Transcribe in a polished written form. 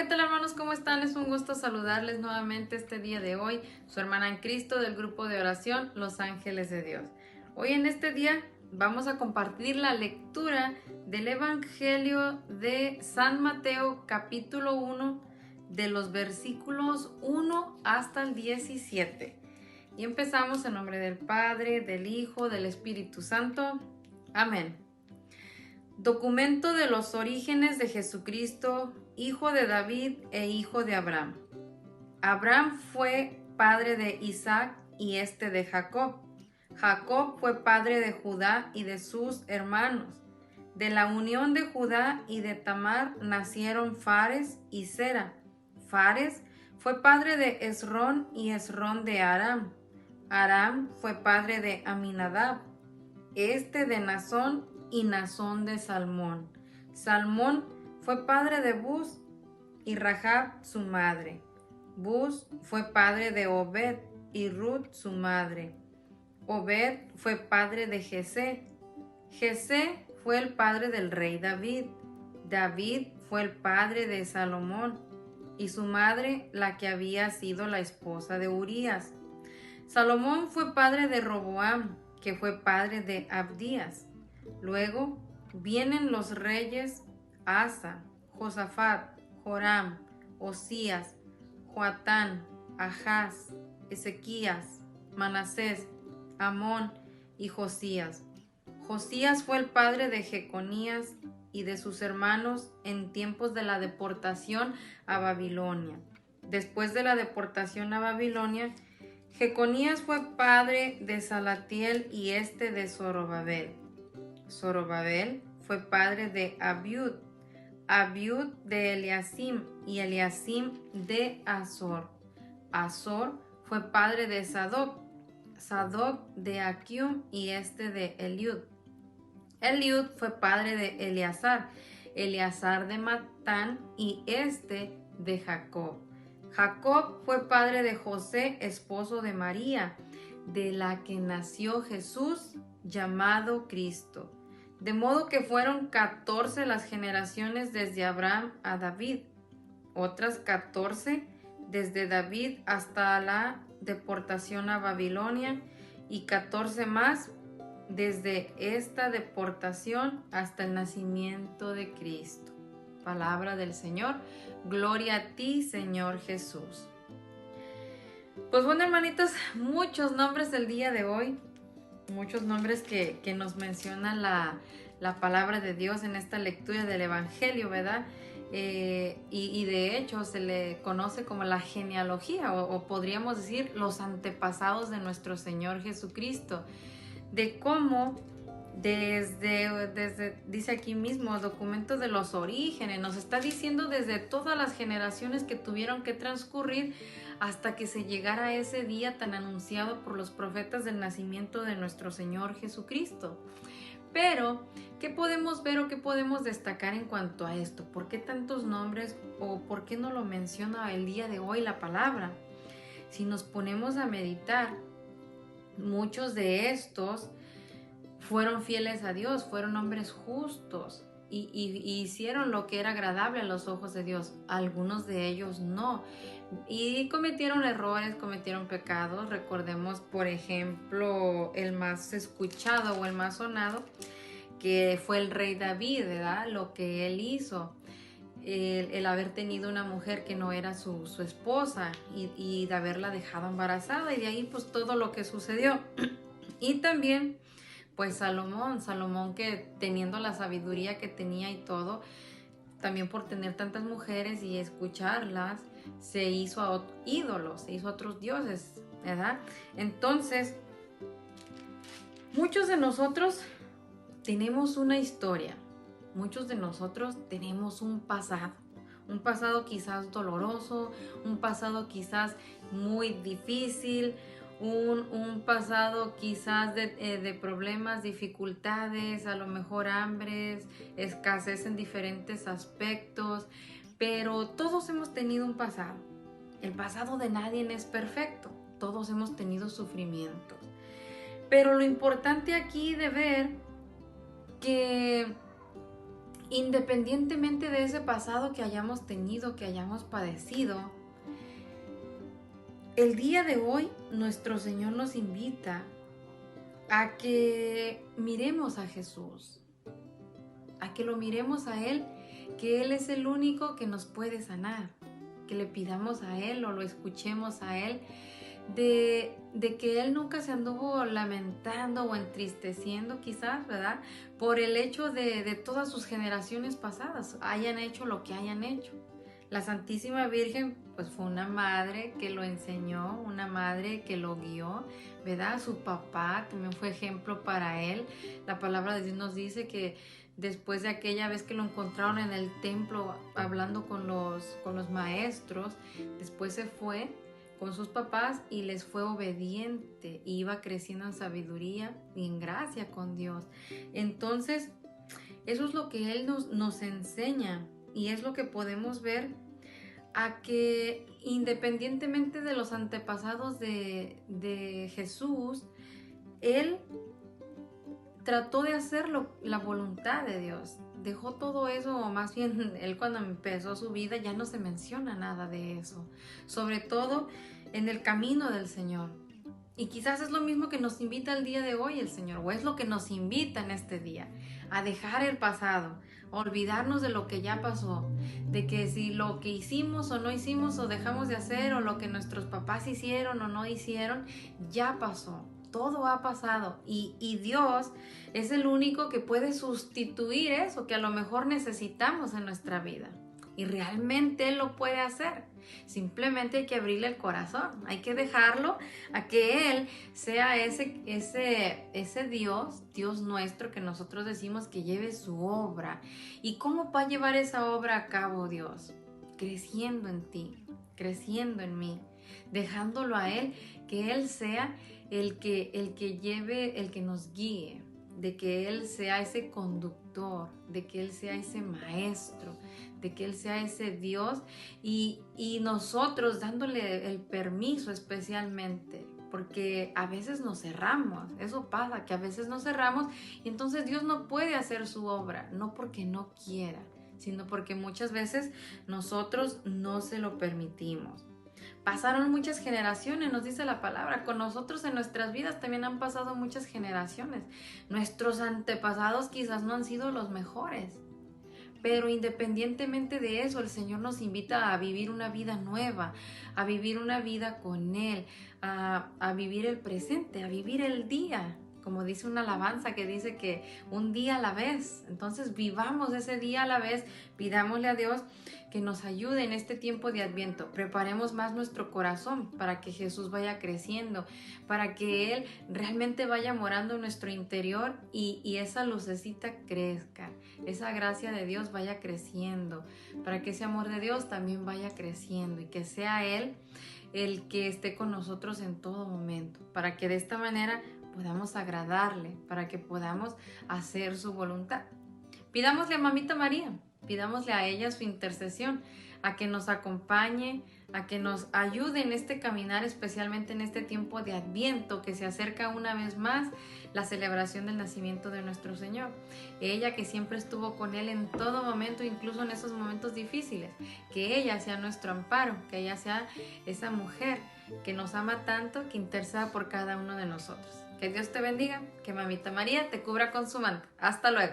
¿qué tal hermanos? ¿Cómo están? Es un gusto saludarles nuevamente este día de hoy. Su hermana en Cristo del grupo de oración Los Ángeles de Dios. Hoy en este día vamos a compartir la lectura del Evangelio de San Mateo capítulo 1 de los versículos 1 hasta el 17. Y empezamos en nombre del Padre, del Hijo, del Espíritu Santo. Amén. Documento de los orígenes de Jesucristo, hijo de David e hijo de Abraham. Abraham fue padre de Isaac y este de Jacob. Jacob fue padre de Judá y de sus hermanos. De la unión de Judá y de Tamar nacieron Fares y Zera. Fares fue padre de Esrón y Esrón de Aram. Aram fue padre de Aminadab, este de Nazón y Nazón de Salmón. Salmón fue padre de Buz y Rahab su madre. Buz fue padre de Obed y Ruth su madre. Obed fue padre de Jesé. Jesé fue el padre del rey David. David fue el padre de Salomón y su madre la que había sido la esposa de Urías. Salomón fue padre de Roboam, que fue padre de Abdías. Luego vienen los reyes Asa, Josafat, Joram, Osías, Joatán, Ahaz, Ezequías, Manasés, Amón y Josías. Josías fue el padre de Jeconías y de sus hermanos en tiempos de la deportación a Babilonia. Después de la deportación a Babilonia, Jeconías fue padre de Salatiel y este de Zorobabel. Zorobabel fue padre de Abiud, Abiud de Eliasim y Eliasim de Azor. Azor fue padre de Sadoc, Sadoc de Aquium y este de Eliud. Eliud fue padre de Eleazar, Eleazar de Matán y este de Jacob. Jacob fue padre de José, esposo de María, de la que nació Jesús, llamado Cristo. De modo que fueron 14 las generaciones desde Abraham a David, otras 14 desde David hasta la deportación a Babilonia y 14 más desde esta deportación hasta el nacimiento de Cristo. Palabra del Señor. Gloria a ti, Señor Jesús. Pues bueno, hermanitos, muchos nombres del día de hoy, muchos nombres que nos menciona la palabra de Dios en esta lectura del Evangelio, ¿verdad? Y de hecho se le conoce como la genealogía o podríamos decir los antepasados de nuestro Señor Jesucristo, de cómo desde, dice aquí mismo, documentos de los orígenes, nos está diciendo desde todas las generaciones que tuvieron que transcurrir hasta que se llegara a ese día tan anunciado por los profetas del nacimiento de nuestro Señor Jesucristo. Pero, ¿qué podemos ver o qué podemos destacar en cuanto a esto? ¿Por qué tantos nombres o por qué no lo menciona el día de hoy la palabra? Si nos ponemos a meditar, muchos de estos fueron fieles a Dios, fueron hombres justos y hicieron lo que era agradable a los ojos de Dios. Algunos de ellos no. Y cometieron errores, cometieron pecados. Recordemos, por ejemplo, el más escuchado o el más sonado, que fue el rey David, ¿verdad? Lo que él hizo. El haber tenido una mujer que no era su esposa y de haberla dejado embarazada. Y de ahí pues todo lo que sucedió. Y también pues Salomón que teniendo la sabiduría que tenía y todo, también por tener tantas mujeres y escucharlas, se hizo a ídolos, se hizo a otros dioses, ¿verdad? Entonces, muchos de nosotros tenemos una historia, muchos de nosotros tenemos un pasado quizás doloroso, un pasado quizás muy difícil, un pasado quizás de problemas, dificultades, a lo mejor hambres, escasez en diferentes aspectos, pero todos hemos tenido un pasado. El pasado de nadie es perfecto, todos hemos tenido sufrimientos. Pero lo importante aquí de ver que independientemente de ese pasado que hayamos tenido, que hayamos padecido, el día de hoy nuestro Señor nos invita a que miremos a Jesús, a que lo miremos a Él, que Él es el único que nos puede sanar, que le pidamos a Él o lo escuchemos a Él, de que Él nunca se anduvo lamentando o entristeciendo quizás, ¿verdad? Por el hecho de todas sus generaciones pasadas, hayan hecho lo que hayan hecho. La Santísima Virgen pues fue una madre que lo enseñó, una madre que lo guió, ¿verdad? Su papá también fue ejemplo para él. La palabra de Dios nos dice que después de aquella vez que lo encontraron en el templo hablando con los maestros, después se fue con sus papás y les fue obediente, y iba creciendo en sabiduría y en gracia con Dios. Entonces, eso es lo que Él nos enseña, y es lo que podemos ver, a que independientemente de los antepasados de Jesús, Él trató de hacer la voluntad de Dios. Dejó todo eso, o más bien Él cuando empezó su vida ya no se menciona nada de eso. Sobre todo en el camino del Señor. Y quizás es lo mismo que nos invita el día de hoy el Señor, o es lo que nos invita en este día, a dejar el pasado, a olvidarnos de lo que ya pasó, de que si lo que hicimos o no hicimos o dejamos de hacer, o lo que nuestros papás hicieron o no hicieron, ya pasó. Todo ha pasado, y Dios es el único que puede sustituir eso que a lo mejor necesitamos en nuestra vida. Y realmente Él lo puede hacer. Simplemente hay que abrirle el corazón. Hay que dejarlo a que Él sea ese Dios nuestro que nosotros decimos que lleve su obra. ¿Y cómo va a llevar esa obra a cabo Dios? Creciendo en ti, creciendo en mí, dejándolo a Él, que Él sea el que lleve, el que nos guíe, de que Él sea ese conductor, de que Él sea ese maestro, de que Él sea ese Dios, y nosotros dándole el permiso especialmente, porque a veces nos cerramos. Eso pasa, que a veces nos cerramos, y entonces Dios no puede hacer su obra, no porque no quiera, sino porque muchas veces nosotros no se lo permitimos. Pasaron muchas generaciones, nos dice la palabra. Con nosotros en nuestras vidas también han pasado muchas generaciones. Nuestros antepasados quizás no han sido los mejores, pero independientemente de eso, el Señor nos invita a vivir una vida nueva, a vivir una vida con Él, a vivir el presente, a vivir el día. Como dice una alabanza que dice que un día a la vez. Entonces vivamos ese día a la vez, pidámosle a Dios que nos ayude en este tiempo de Adviento. Preparemos más nuestro corazón para que Jesús vaya creciendo, para que Él realmente vaya morando en nuestro interior, y esa lucecita crezca, esa gracia de Dios vaya creciendo, para que ese amor de Dios también vaya creciendo, y que sea Él el que esté con nosotros en todo momento, para que de esta manera podamos agradarle, para que podamos hacer su voluntad. Pidámosle a Mamita María, pidámosle a ella su intercesión, a que nos acompañe, a que nos ayude en este caminar, especialmente en este tiempo de Adviento, que se acerca una vez más la celebración del nacimiento de nuestro Señor. Ella que siempre estuvo con Él en todo momento, incluso en esos momentos difíciles, que ella sea nuestro amparo, que ella sea esa mujer que nos ama tanto, que interceda por cada uno de nosotros. Que Dios te bendiga, que Mamita María te cubra con su manto. Hasta luego.